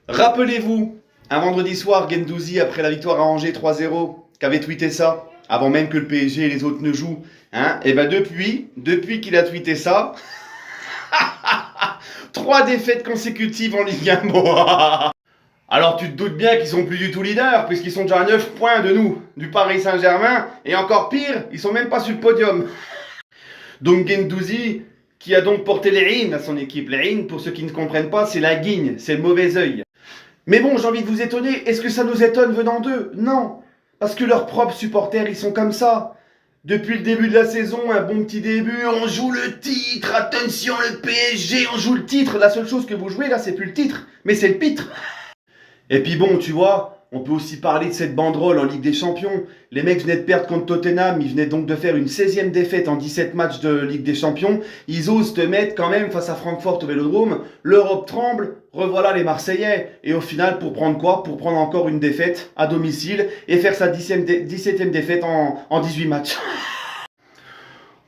Rappelez-vous, un vendredi soir, Guendouzi, après la victoire à Angers 3-0, qu'avait tweeté ça, avant même que le PSG et les autres ne jouent. Hein, et ben depuis qu'il a tweeté ça, 3 défaites consécutives en Ligue 1. Bon. Alors tu te doutes bien qu'ils sont plus du tout leaders, puisqu'ils sont déjà à 9 points de nous, du Paris Saint-Germain, et encore pire, ils sont même pas sur le podium. Donc Guendouzi, qui a donc porté les rines à son équipe. Les rines, pour ceux qui ne comprennent pas, c'est la guigne, c'est le mauvais œil. Mais bon, j'ai envie de vous étonner, est-ce que ça nous étonne venant d'eux? Non, parce que leurs propres supporters, ils sont comme ça. Depuis le début de la saison, un bon petit début, on joue le titre, attention le PSG, on joue le titre. La seule chose que vous jouez là, c'est plus le titre, mais c'est le pitre. Et puis bon, tu vois, on peut aussi parler de cette banderole en Ligue des Champions. Les mecs venaient de perdre contre Tottenham, ils venaient donc de faire une 16e défaite en 17 matchs de Ligue des Champions. Ils osent te mettre quand même face à Francfort au Vélodrome. L'Europe tremble, revoilà les Marseillais. Et au final, pour prendre quoi? Pour prendre encore une défaite à domicile et faire sa 17e défaite en 18 matchs.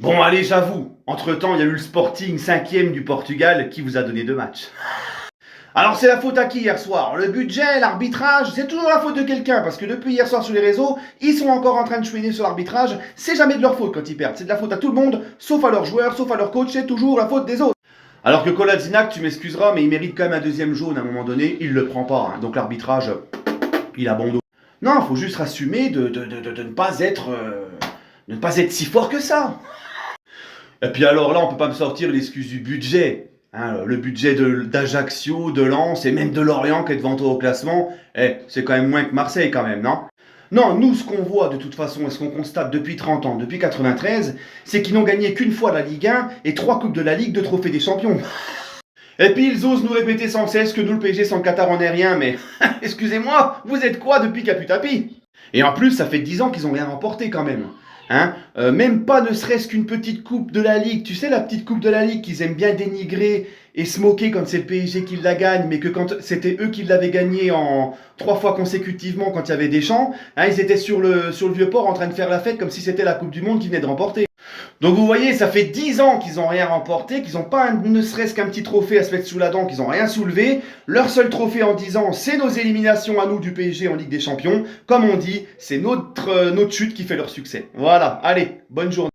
Bon, allez, j'avoue, entre-temps, il y a eu le Sporting 5e du Portugal qui vous a donné 2 matchs. Alors c'est la faute à qui hier soir? Le budget, l'arbitrage, c'est toujours la faute de quelqu'un, parce que depuis hier soir sur les réseaux, ils sont encore en train de chouiner sur l'arbitrage, c'est jamais de leur faute quand ils perdent, c'est de la faute à tout le monde, sauf à leurs joueurs, sauf à leurs coachs, c'est toujours la faute des autres. Alors que Kolasinac, tu m'excuseras, mais il mérite quand même un deuxième jaune à un moment donné, il le prend pas, hein. Donc l'arbitrage, il a bon dos. Non, il faut juste assumer de ne pas être si fort que ça. Et puis alors là, on peut pas me sortir l'excuse du budget. Hein, le budget d'Ajaccio, de Lens et même de Lorient qui est devant toi au classement, c'est quand même moins que Marseille quand même, non? Non, nous ce qu'on voit de toute façon et ce qu'on constate depuis 30 ans, depuis 93, c'est qu'ils n'ont gagné qu'une fois la Ligue 1 et 3 coupes de la Ligue, 2 trophées des champions. Et puis ils osent nous répéter sans cesse que nous le PSG sans le Qatar on n'est rien, mais excusez-moi, vous êtes quoi depuis Capu Tapi? Et en plus ça fait 10 ans qu'ils n'ont rien remporté quand même. Hein, même pas ne serait-ce qu'une petite coupe de la Ligue. Tu sais, la petite coupe de la Ligue qu'ils aiment bien dénigrer et se moquer quand c'est le PSG qui la gagne, mais que quand c'était eux qui l'avaient gagnée en 3 fois consécutivement quand il y avait Deschamps, hein, ils étaient sur le Vieux-Port en train de faire la fête comme si c'était la Coupe du Monde qu'ils venaient de remporter. Donc vous voyez, ça fait 10 ans qu'ils n'ont rien remporté, qu'ils n'ont pas ne serait-ce qu'un petit trophée à se mettre sous la dent, qu'ils n'ont rien soulevé. Leur seul trophée en 10 ans, c'est nos éliminations à nous du PSG en Ligue des Champions. Comme on dit, c'est notre chute qui fait leur succès. Voilà, allez, bonne journée.